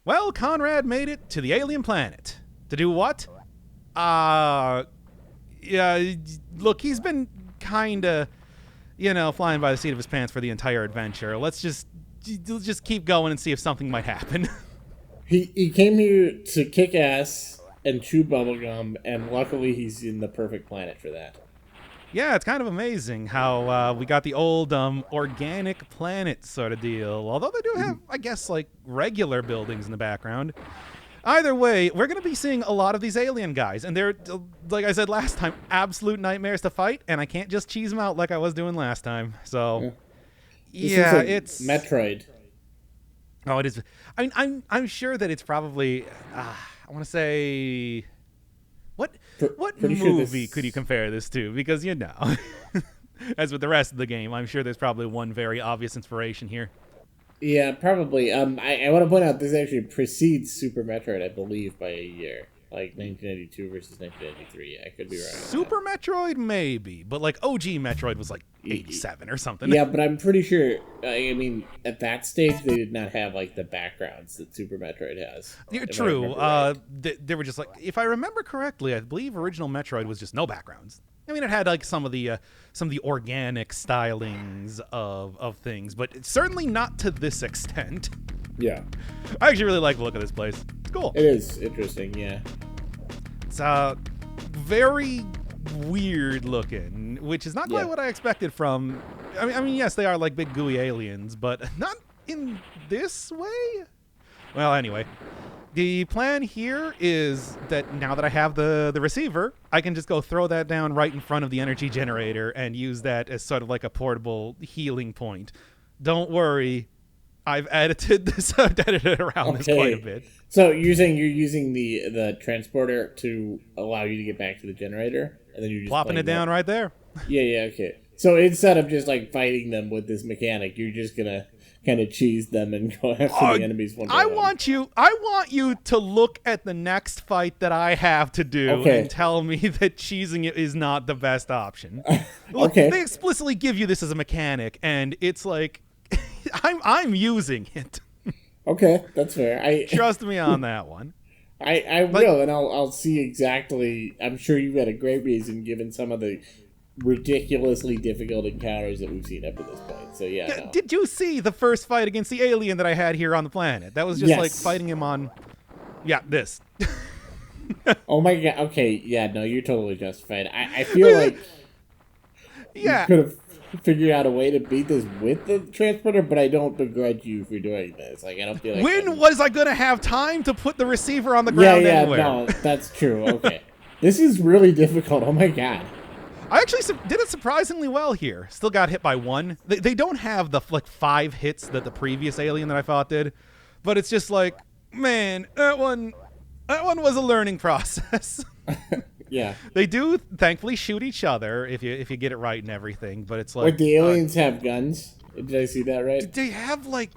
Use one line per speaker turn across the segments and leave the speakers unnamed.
Well, Conrad made it to the alien planet. To do what? Yeah, look, he's been kinda, flying by the seat of his pants for the entire adventure. Let's just keep going and see if something might happen.
He came here to kick ass and chew bubblegum, and luckily he's in the perfect planet for that.
Yeah, it's kind of amazing how we got the old organic planet sort of deal. Although they do have, I guess, like regular buildings in the background. Either way, we're going to be seeing a lot of these alien guys. And they're, like I said last time, absolute nightmares to fight. And I can't just cheese them out like I was doing last time. So, yeah,
like
it's...
Metroid.
Oh, it is. I mean, I'm sure that it's probably... I want to say... What movie could you compare this to? Because, as with the rest of the game, I'm sure there's probably one very obvious inspiration here.
Yeah, probably. I want to point out this actually precedes Super Metroid, I believe, by a year. Like 1992 versus 1993. I could be wrong.
Super Metroid, maybe. But, like, OG Metroid was, like, 87 or something.
Yeah, but I'm pretty sure, I mean, at that stage, they did not have, like, the backgrounds that Super Metroid has.
Yeah, true. Right. They were just, like, if I remember correctly, I believe original Metroid was just no backgrounds. I mean, it had, like, some of the organic stylings of things, but certainly not to this extent.
Yeah.
I actually really like the look of this place. It's cool.
It is interesting, yeah.
It's very weird looking, which is not quite what I expected from... I mean, yes, they are like big gooey aliens, but not in this way? Well, anyway, the plan here is that now that I have the receiver, I can just go throw that down right in front of the energy generator and use that as sort of like a portable healing point. Don't worry, I've edited this. I've edited around this quite a bit.
So you're saying you're using the transporter to allow you to get back to the generator, and then you're just
plopping it down right there.
Yeah, okay. So instead of just like fighting them with this mechanic, you're just gonna kind of cheese them and go after the enemies one by one.
I want you to look at the next fight that I have to do and tell me that cheesing it is not the best option. Look, they explicitly give you this as a mechanic, and it's like I'm using it.
Okay, that's fair.
Trust me on that one.
I will, and I'll see exactly. I'm sure you've got a great reason, given some of the ridiculously difficult encounters that we've seen up to this point. So yeah. No.
Did you see the first fight against the alien that I had here on the planet? That was just like fighting him on. Yeah, this.
Oh my god. Okay. Yeah. No, you're totally justified. I feel like.
Yeah.
You could have figured out a way to beat this with the transporter, but I don't begrudge you for doing this. Like, I don't feel like.
When was I gonna have time to put the receiver on the ground anywhere?
No, that's true. Okay. This is really difficult. Oh my god.
I actually did it surprisingly well here. Still got hit by one. They don't have the like 5 hits that the previous alien that I fought did, but it's just like, man, that one was a learning process.
Yeah.
They do thankfully shoot each other if you get it right and everything, but it's like,
wait, the aliens have guns? Did I see that right?
They have like,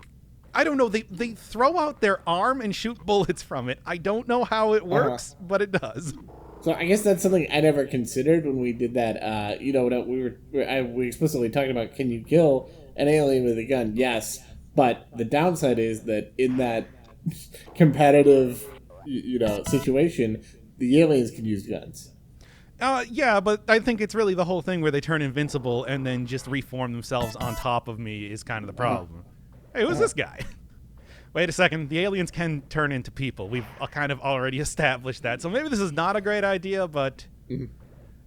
I don't know, they throw out their arm and shoot bullets from it. I don't know how it works, but it does.
So I guess that's something I never considered when we did that. We explicitly talked about, can you kill an alien with a gun? Yes, but the downside is that in that competitive, situation, the aliens can use guns.
Yeah, but I think it's really the whole thing where they turn invincible and then just reform themselves on top of me is kind of the problem. Hey, who's this guy? Wait a second, the aliens can turn into people. We've kind of already established that. So maybe this is not a great idea, but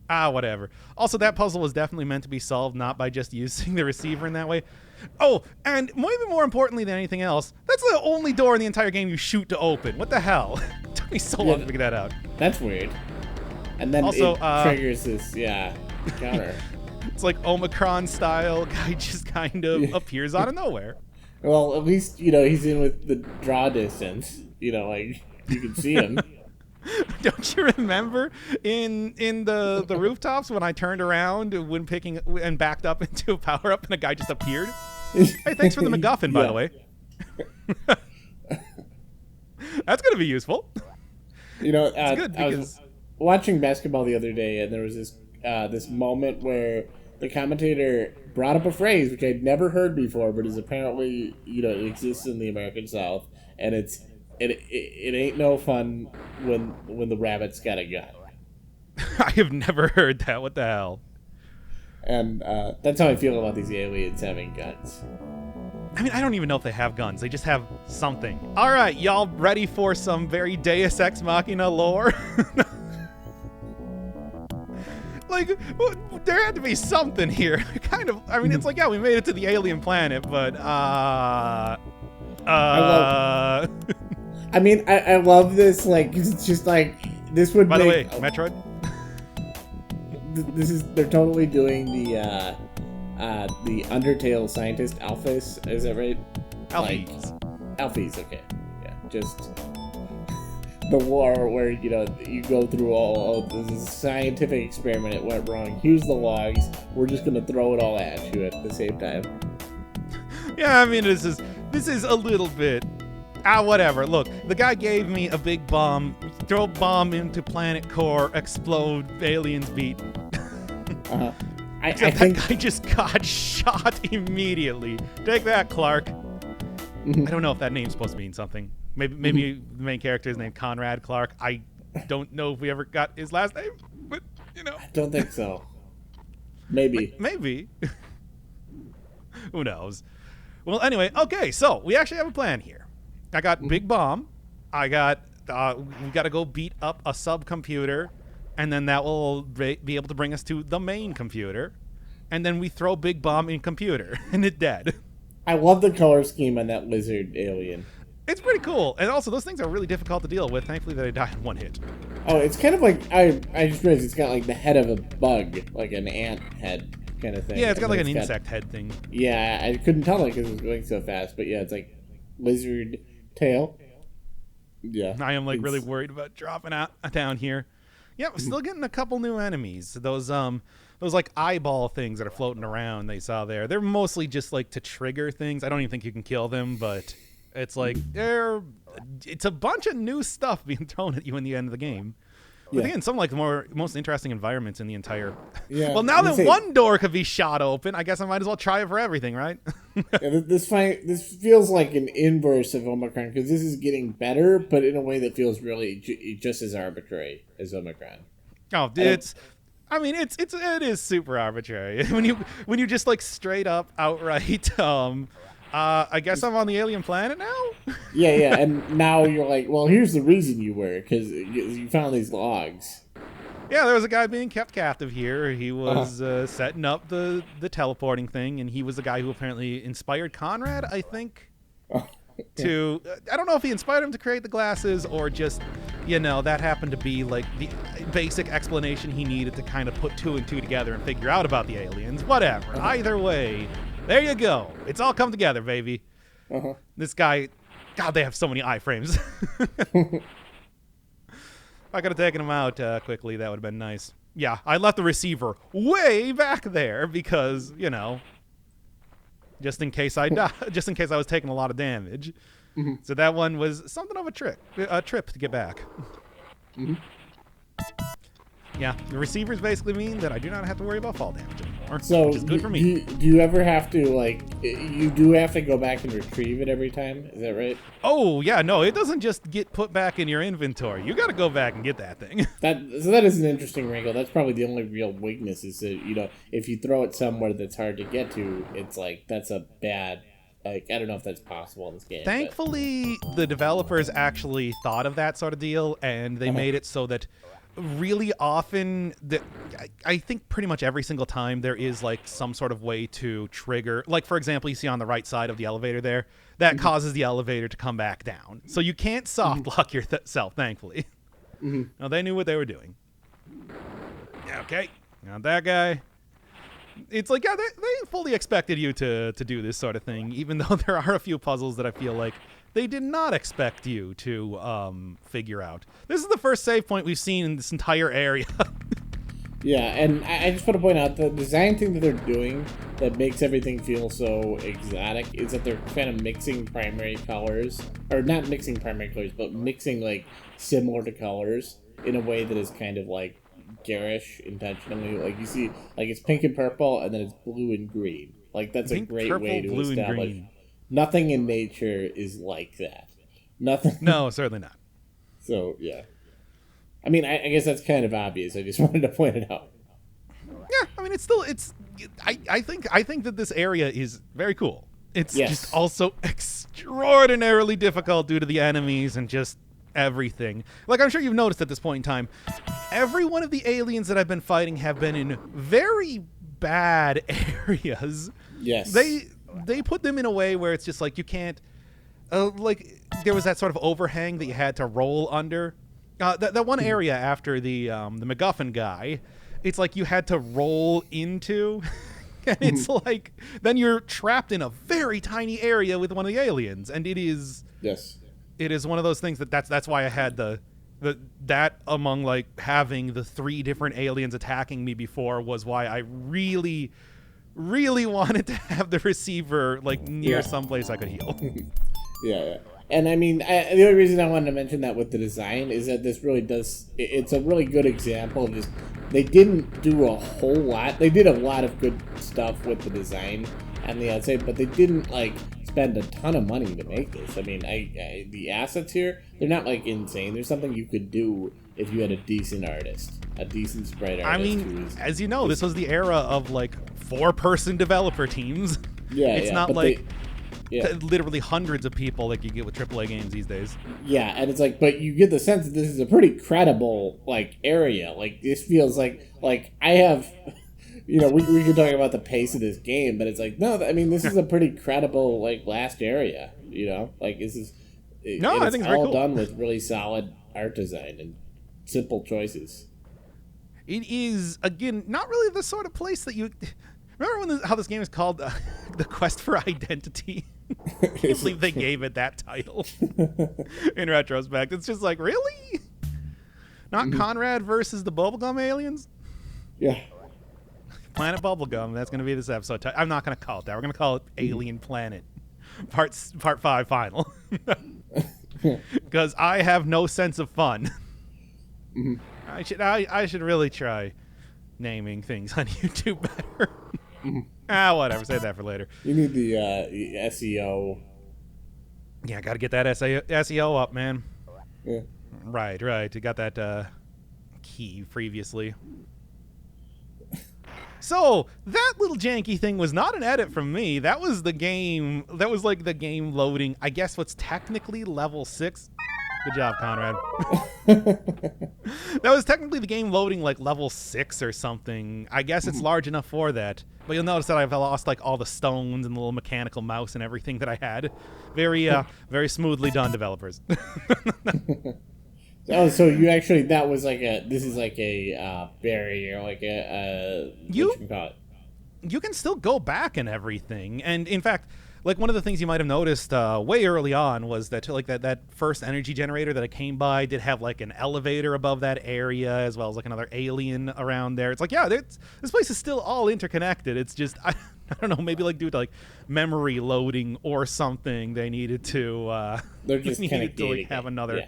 whatever. Also, that puzzle was definitely meant to be solved not by just using the receiver in that way. Oh, and maybe more importantly than anything else, that's the only door in the entire game you shoot to open. What the hell? It took me so long to figure that out.
That's weird. And then also, it triggers this, counter.
It's like Omicron style. Guy just kind of appears out of nowhere.
Well, at least, he's in with the draw distance. Like, you can see him.
Don't you remember in the rooftops when I turned around when picking and backed up into a power-up and a guy just appeared? Hey, thanks for the MacGuffin, by the way. That's going to be useful.
It's good because... I was watching basketball the other day, and there was this moment where the commentator brought up a phrase which I'd never heard before, but is apparently, it exists in the American South, and it's it ain't no fun when the rabbit's got a gun.
I have never heard that. What the hell?
And that's how I feel about these aliens having guns.
I mean, I don't even know if they have guns. They just have something. All right, y'all ready for some very Deus Ex Machina lore? Like, there had to be something here. Kind of. I mean, it's like, yeah, we made it to the alien planet, but I
mean, I love this. Like, it's just like this would.
By the way, Metroid.
They're totally doing the Undertale scientist Alphys. Is that right?
Alphys.
Alphys. Okay. Yeah. Just the war where you go through all this scientific experiment. It went wrong. Here's the logs. We're just gonna throw it all at you at the same time.
Yeah, I mean, this is a little bit. Whatever. Look, the guy gave me a big bomb. Throw bomb into planet core. Explode. Aliens beat.
I
that
think
guy just got shot immediately. Take that, Clark. I don't know if that name's supposed to mean something. Maybe the main character is named Conrad Clark. I don't know if we ever got his last name, but
I don't think so. Maybe.
Maybe. Who knows? Well, anyway, okay, so we actually have a plan here. I got Big Bomb. I got we got to go beat up a subcomputer, and then that will be able to bring us to the main computer, and then we throw Big Bomb in computer, and it's dead.
I love the color scheme on that lizard alien.
It's pretty cool, and also those things are really difficult to deal with. Thankfully, they die in one hit.
Oh, it's kind of like I just realized it's got like the head of a bug, like an ant head kind of thing.
Yeah, it's got like an insect head thing.
Yeah, I couldn't tell it because it was going so fast, but yeah, it's like lizard tail. Yeah,
I am like really worried about dropping out down here. Yeah, we're still getting a couple new enemies. Those like eyeball things that are floating around they saw there. They're mostly just like to trigger things. I don't even think you can kill them, but it's like it's a bunch of new stuff being thrown at you in the end of the game. Yeah. I think in some like the most interesting environments in the entire. Yeah. Well, now that one door could be shot open, I guess I might as well try it for everything, right?
Yeah, this feels like an inverse of Omicron because this is getting better, but in a way that feels really just as arbitrary as Omicron.
Oh, it is super arbitrary when you just like straight up outright. I guess I'm on the alien planet now?
Yeah, and now you're like, well, here's the reason you were, because you found these logs.
Yeah, there was a guy being kept captive here. He was setting up the teleporting thing, and he was the guy who apparently inspired Conrad, I think, to... I don't know if he inspired him to create the glasses, or just, that happened to be like the basic explanation he needed to kind of put two and two together and figure out about the aliens. Whatever. Either way... There you go. It's all come together, baby. This guy, God, they have so many iframes. If I could have taken him out quickly, that would have been nice. Yeah, I left the receiver way back there because, just in case I was taking a lot of damage. So that one was something of a trip to get back. Yeah, the receivers basically mean that I do not have to worry about fall damage anymore, which is good for me.
Do you ever have to, you do have to go back and retrieve it every time? Is that right?
Oh, yeah, no, it doesn't just get put back in your inventory. You got to go back and get that thing.
So that is an interesting wrinkle. That's probably the only real weakness is that, if you throw it somewhere that's hard to get to, it's like, that's a bad... I don't know if that's possible in this game.
Thankfully, the developers actually thought of that sort of deal, and they made it so that really often, I think pretty much every single time there is like some sort of way to trigger. Like, for example, you see on the right side of the elevator there, that causes the elevator to come back down. So you can't soft lock yourself, thankfully. No, they knew what they were doing. Yeah, okay. Not that guy. It's like, yeah, they fully expected you to do this sort of thing, even though there are a few puzzles that I feel like they did not expect you to figure out. This is the first save point we've seen in this entire area.
Yeah, and I just want to point out the design thing that they're doing that makes everything feel so exotic is that they're kind of mixing primary colors, or not mixing primary colors, but mixing like similar to colors in a way that is kind of like garish intentionally. Like you see, like it's pink and purple, and then it's blue and green. Like that's pink, a great way to establish. Nothing in nature is like that. Nothing.
No, certainly not.
So yeah, I mean, I guess that's kind of obvious. I just wanted to point it out.
Yeah, I mean, I think that this area is very cool. It's just also extraordinarily difficult due to the enemies and just everything. Like, I'm sure you've noticed at this point in time, every one of the aliens that I've been fighting have been in very bad areas.
Yes.
They put them in a way where it's just like you can't, like, there was that sort of overhang that you had to roll under. That one area after the MacGuffin guy, it's like you had to roll into. And it's like, then you're trapped in a very tiny area with one of the aliens, and it is one of those things that's why I had that among like having the 3 different aliens attacking me before was why I really, really wanted to have the receiver like near someplace I could heal.
Yeah. And I mean, the only reason I wanted to mention that with the design is that this really does, it's a really good example of just, they didn't do a whole lot. They did a lot of good stuff with the design and the outside, but they didn't like spend a ton of money to make this. I mean, the assets here, they're not like insane. There's something you could do if you had a decent artist, a decent sprite artist.
I mean, as you know, this was the era of like 4-person developer teams.
Yeah,
it's not like...
Yeah.
Literally hundreds of people like you get with AAA games these days.
Yeah, and it's like, but you get the sense that this is a pretty credible like area. Like this feels like I have, you know, we could talk about the pace of this game, but it's like no, I mean this is a pretty credible like last area. You know, like this is
I think it's
all
very cool.
done with really solid art design and simple choices.
It is again not really the sort of place that you remember how this game is called The Quest for Identity. I can't believe they gave it that title in retrospect. It's just like, really? Not Conrad versus the Bubblegum aliens?
Yeah.
Planet Bubblegum. That's going to be this episode. I'm not going to call it that. We're going to call it Alien Planet. Part 5 final. Because I have no sense of fun. I should really try naming things on YouTube better. Whatever. Save that for later.
You need the SEO.
Yeah, got to get that SEO up, man.
Yeah.
Right. You got that key previously. So that little janky thing was not an edit from me. That was the game. That was like the game loading. I guess what's technically level 6. Good job, Conrad. That was technically the game loading like level 6 or something. I guess it's large enough for that. But you'll notice that I've lost like all the stones and the little mechanical mouse and everything that I had. Very, very smoothly done, developers.
Oh, so you actually, that was like this is like a barrier, like
you can still go back and everything. And in fact, like one of the things you might have noticed way early on was that like that first energy generator that I came by did have like an elevator above that area as well as like another alien around there. It's like, yeah, this place is still all interconnected. It's just, I don't know, maybe like due to like memory loading or something, they needed to
they're just
needed to like have another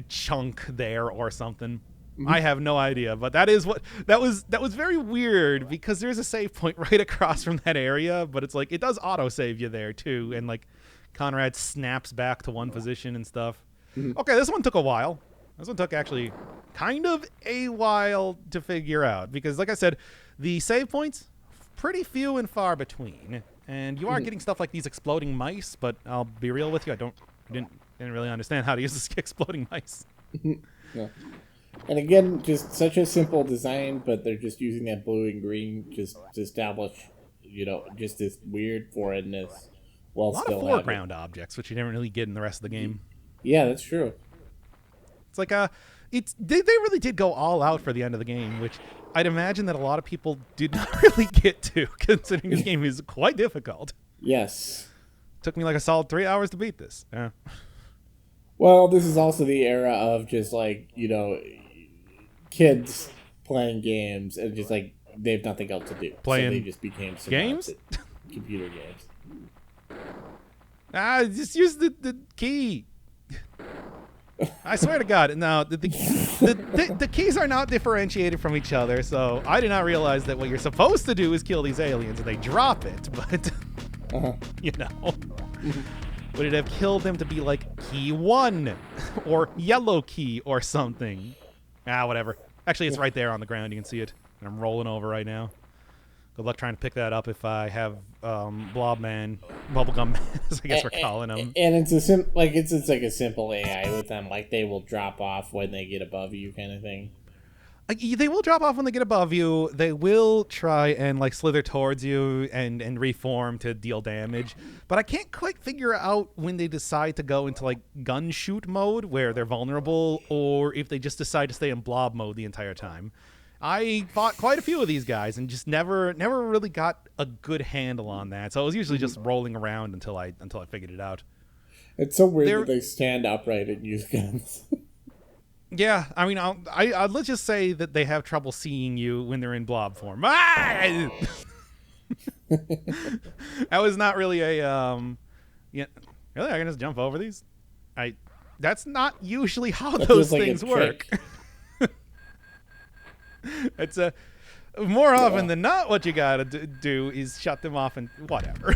chunk there or something. I have no idea, but that was very weird because there's a save point right across from that area, but it's like it does auto save you there too, and like Conrad snaps back to one position and stuff. Okay, this one took a while. This one took actually kind of a while to figure out because, like I said, the save points pretty few and far between, and you are getting stuff like these exploding mice. But I'll be real with you, I didn't really understand how to use this exploding mice.
Yeah. And again, just such a simple design, but they're just using that blue and green just to establish, you know, just this weird foreignness. While
a lot
still
of foreground objects, which you didn't really get in the rest of the game.
Yeah, that's true.
It's like they really did go all out for the end of the game, which I'd imagine that a lot of people did not really get to, considering this game is quite difficult.
Yes.
Took me like a solid 3 hours to beat this. Yeah.
Well, this is also the era of just like, you know, kids playing games and just like they have nothing else to do.
Playing
so they just became
games?
Computer games.
Just use the key. I swear to God. Now, the keys are not differentiated from each other, so I did not realize that what you're supposed to do is kill these aliens and they drop it, but, you know. Would it have killed them to be like key 1 or yellow key or something? Whatever. Actually, it's right there on the ground. You can see it. And I'm rolling over right now. Good luck trying to pick that up if I have Blob Man, Bubblegum Man, as I guess we're calling him.
And it's it's like a simple AI with them. Like, they will drop off when they get above you, kind of thing.
They will drop off when they get above you. They will try and like slither towards you and reform to deal damage. But I can't quite figure out when they decide to go into like gun shoot mode where they're vulnerable, or if they just decide to stay in blob mode the entire time. I fought quite a few of these guys and just never really got a good handle on that. So I was usually just rolling around until I figured it out.
It's so weird that they stand upright and use guns.
Yeah, I mean, let's just say that they have trouble seeing you when they're in blob form. That was not really a yeah. Really, I can just jump over these. That's not usually how those things work. It's more often than not what you gotta do is shut them off and whatever.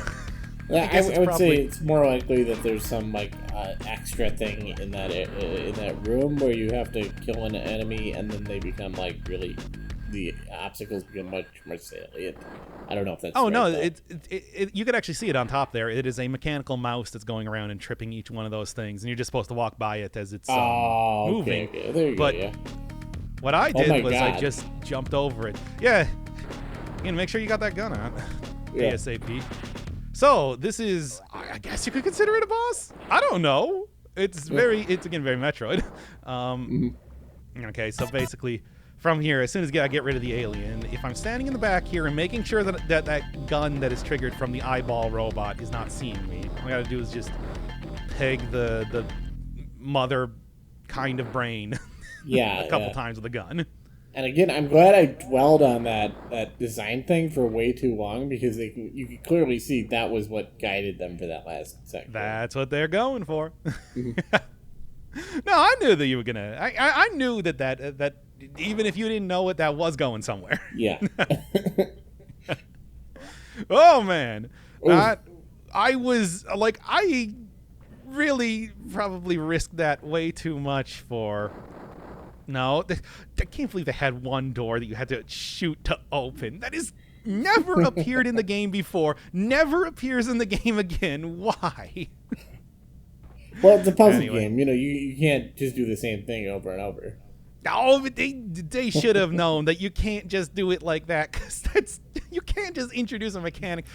Yeah, I would say it's more likely that there's some like extra thing in that room where you have to kill an enemy and then they become like really, the obstacles become much more salient. I don't know if that's.
Oh no,
though.
You could actually see it on top there. It is a mechanical mouse that's going around and tripping each one of those things, and you're just supposed to walk by it as it's moving.
Okay. There you
go.
Yeah.
What I did was
God.
I just jumped over it. Yeah, make sure you got that gun on.
Yeah.
ASAP. So this is, I guess you could consider it a boss. I don't know. It's again very Metroid. Okay, so basically from here, as soon as I get rid of the alien, if I'm standing in the back here and making sure that gun that is triggered from the eyeball robot is not seeing me, all I gotta do is just peg the mother kind of brain a couple times with a gun.
And again, I'm glad I dwelled on that design thing for way too long, because you could clearly see that was what guided them for that last section.
That's what they're going for. No, I knew that you were gonna. I knew that even if you didn't know it, that was going somewhere.
Yeah.
Oh man, I was like, I really probably risked that way too much for. No, I can't believe they had one door that you had to shoot to open. That is never appeared in the game before. Never appears in the game again. Why?
Well, it's a puzzle game. You can't just do the same thing over and over.
Oh, but they should have known that you can't just do it like that, because you can't just introduce a mechanic.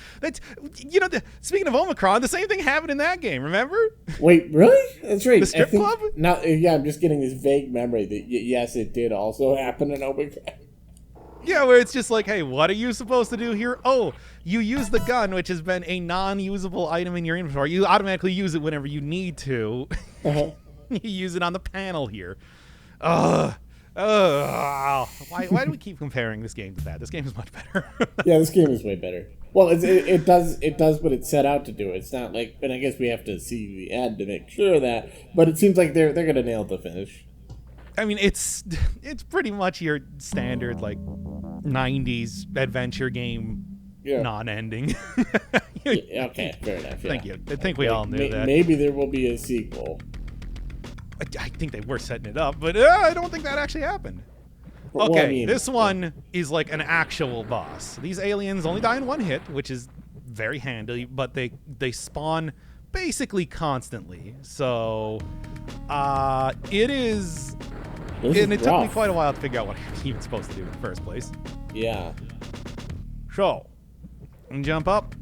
Speaking of Omicron, the same thing happened in that game. Remember?
Wait, really? That's right.
The strip club?
Now, yeah, I'm just getting this vague memory that yes, it did also happen in Omicron.
Yeah, where it's just like, hey, what are you supposed to do here? Oh, you use the gun, which has been a non-usable item in your inventory. You automatically use it whenever you need to.
Uh-huh.
You use it on the panel here. Why do we keep comparing this game to that? This game is much better.
Yeah, this game is way better. Well, it does what it set out to do. It's not like, and I guess we have to see the end to make sure of that. But it seems like they're gonna nail the finish.
I mean, it's pretty much your standard like 90s adventure game non-ending.
Okay, fair enough. Yeah.
Thank you. I think we all knew that.
Maybe there will be a sequel.
I think they were setting it up, but I don't think that actually happened. Okay, this one is like an actual boss. These aliens only die in one hit, which is very handy, but they spawn basically constantly. So it is... And it took me quite a while to figure out what I'm even supposed to do in the first place.
Yeah.
So, jump up,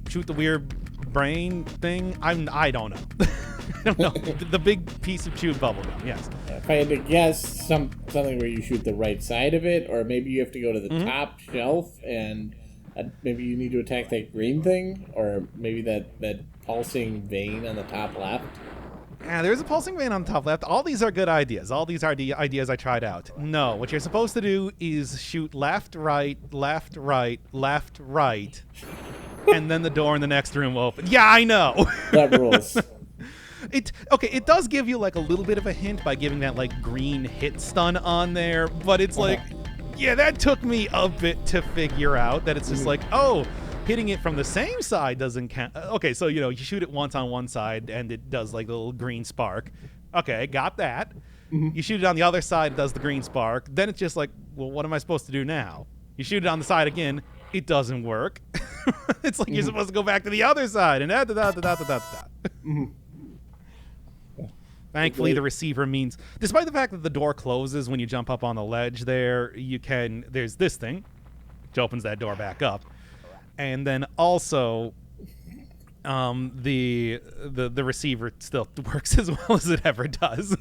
shoot the weird brain thing. I don't know. I don't know. The big piece of chewed bubblegum, yes.
If I had to guess, something where you shoot the right side of it, or maybe you have to go to the top shelf and maybe you need to attack that green thing, or maybe that pulsing vein on the top left.
Yeah, there's a pulsing vein on the top left. All these are good ideas. All these are ideas I tried out. No, what you're supposed to do is shoot left, right, left, right, left, right, and then the door in the next room will open. Yeah, I know.
That rules.
It does give you like a little bit of a hint by giving that like green hit stun on there, but it's like, yeah, that took me a bit to figure out that it's just like, oh, Hitting it from the same side doesn't count. Okay, so, you shoot it once on one side, and it does, like, a little green spark. Okay, got that. You shoot it on the other side, it does the green spark. Then it's just like, well, what am I supposed to do now? You shoot it on the side again, it doesn't work. It's like you're supposed to go back to the other side, and Thankfully, the receiver means, despite the fact that the door closes when you jump up on the ledge there, there's this thing, which opens that door back up. And then also, the receiver still works as well as it ever does.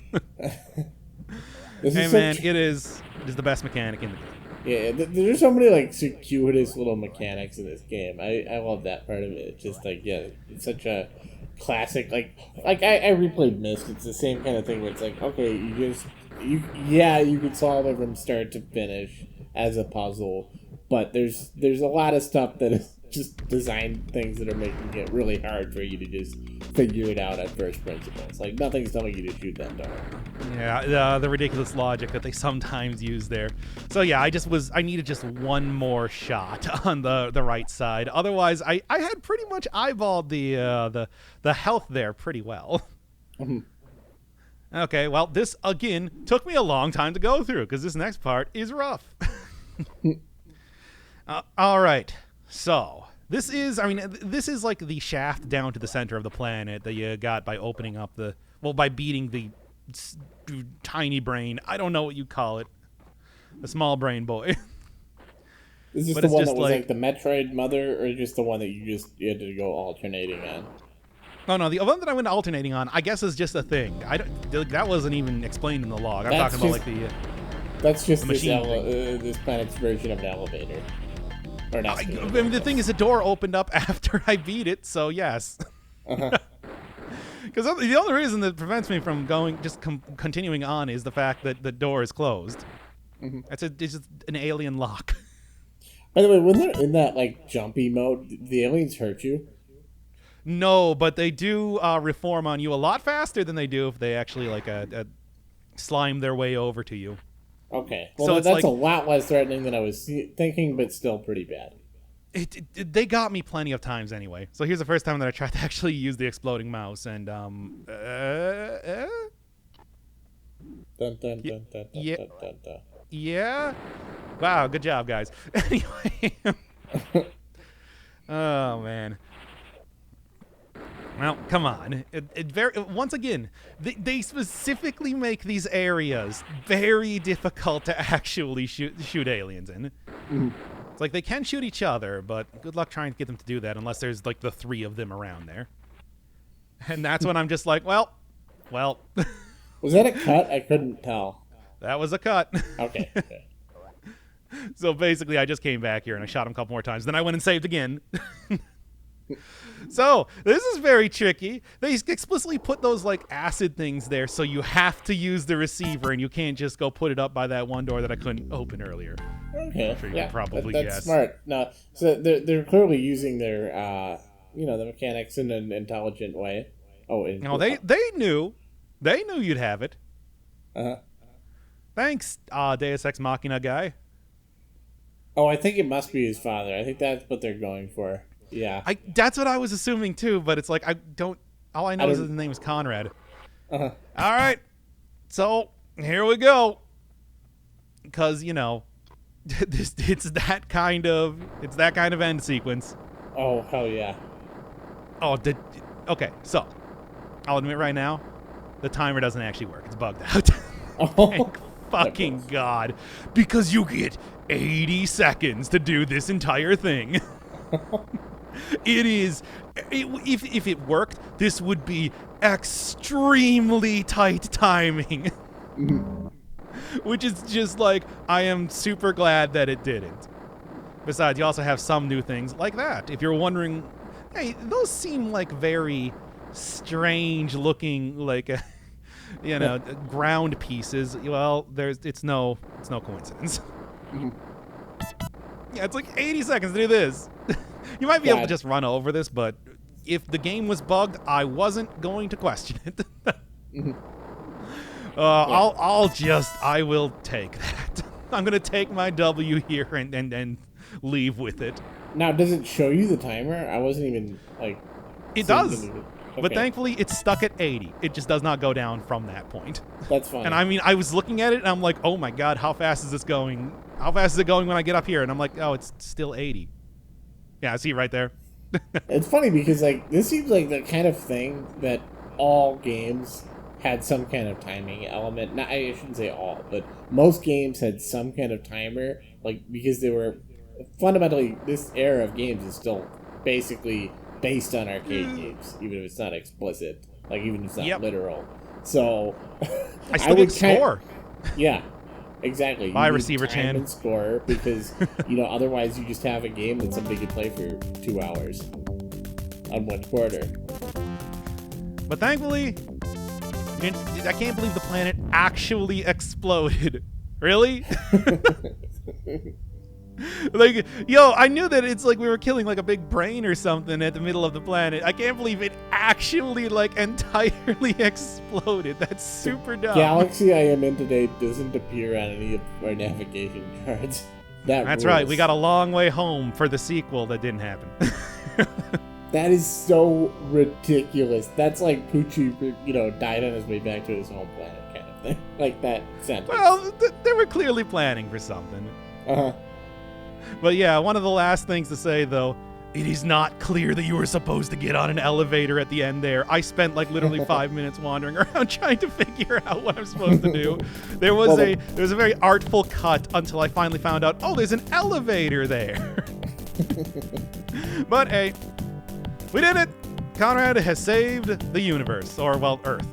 It is the best mechanic in the game.
Yeah, there's so many like circuitous little mechanics in this game. I love that part of it. It's just like, yeah, it's such a classic. Like I replayed Myst. It's the same kind of thing where it's like, okay, you could solve it from start to finish as a puzzle, but there's a lot of stuff that is just design things that are making it really hard for you to just figure it out at first principles. Like, nothing's telling you to shoot that door.
Yeah, the ridiculous logic that they sometimes use there. So yeah, I needed just one more shot on the right side. Otherwise, I had pretty much eyeballed the health there pretty well. Okay, well, this again took me a long time to go through because this next part is rough. All right. So, this is like the shaft down to the center of the planet that you got by opening up by beating the tiny brain. I don't know what you call it. The small brain boy.
Is this the one that was like the Metroid Mother, or just the one that you had to go alternating on?
Oh no, the one that I went alternating on, I guess, is just a thing. That wasn't even explained in the log. I'm talking about like the.
That's just this planet's version of an elevator.
The thing is, the door opened up after I beat it, so yes. Because the only reason that prevents me from continuing on is the fact that the door is closed. It's just an alien lock.
By the way, when they're in that like jumpy mode, the aliens hurt you?
No, but they do reform on you a lot faster than they do if they actually like slime their way over to you.
Okay, well, so that's like, a lot less threatening than I was thinking, but still pretty bad.
They got me plenty of times anyway. So here's the first time that I tried to actually use the exploding mouse, and
Dun, dun, dun, dun, dun,
yeah,
dun, dun, dun.
Yeah. Wow, good job, guys. Anyway, oh man. Well, come on. Once again, they specifically make these areas very difficult to actually shoot aliens in. It's like they can shoot each other, but good luck trying to get them to do that unless there's like the 3 of them around there. And that's when I'm just like, well.
Was that a cut? I couldn't tell.
That was a cut.
Okay.
So basically, I just came back here and I shot him a couple more times. Then I went and saved again. So, this is very tricky. They explicitly put those, like, acid things there, so you have to use the receiver, and you can't just go put it up by that one door that I couldn't open earlier.
Okay.
I'm sure you can probably
that's
guess.
Smart. No, so they're clearly using their, the mechanics in an intelligent way.
No, they knew. They knew you'd have it. Thanks, Deus Ex Machina guy.
Oh, I think it must be his father. I think that's what they're going for. Yeah,
that's what I was assuming too, but it's like all I know is his name is Conrad. All right, so here we go. Because it's that kind of end sequence.
Oh hell yeah!
Okay, so I'll admit right now, the timer doesn't actually work. It's bugged out. Thank fucking God, because you get 80 seconds to do this entire thing. If it worked, this would be extremely tight timing. Which is just like, I am super glad that it didn't. Besides, you also have some new things like that. If you're wondering, hey, those seem like very strange looking, like, ground pieces. Well, it's no coincidence. Yeah, it's like 80 seconds to do this. You might be able to just run over this, but if the game was bugged, I wasn't going to question it. I will take that. I'm going to take my W here and leave with it.
Now, does it show you the timer? I wasn't even like.
It
seeing
does.
anything.
But
Okay,
thankfully, it's stuck at 80. It just does not go down from that point.
that's fine.
And I mean, I was looking at it, and I'm like, oh my god, how fast is this going? How fast is it going when I get up here? And I'm like, oh, it's still 80. Yeah, I see right there.
It's funny because like this seems like the kind of thing that all games had some kind of timing element. Not, I shouldn't say all, but most games had some kind of timer, like because they were fundamentally this era of games is still basically based on arcade games, even if it's not explicit, like even if it's not literal. So
I still get score.
Yeah, exactly.
Bye,
You need
receiver
time
Chan.
and score because otherwise you just have a game that somebody could play for 2 hours on 1 quarter.
But thankfully, I can't believe the planet actually exploded. Really? Like, yo, I knew that it's like we were killing like a big brain or something at the middle of the planet. I can't believe it actually like entirely exploded. That's super dumb.
Galaxy I am in today doesn't appear on any of our navigation cards.
That's right. We got a long way home for the sequel that didn't happen.
That is so ridiculous. That's like Poochie, died on his way back to his home planet kind of thing. Like that sentence.
Well, they were clearly planning for something.
Uh-huh.
But yeah, one of the last things to say, though, it is not clear that you were supposed to get on an elevator at the end there. I spent like literally 5 minutes wandering around trying to figure out what I'm supposed to do. There was a very artful cut until I finally found out, oh, there's an elevator there. But hey, we did it. Conrad has saved the universe, or well, Earth.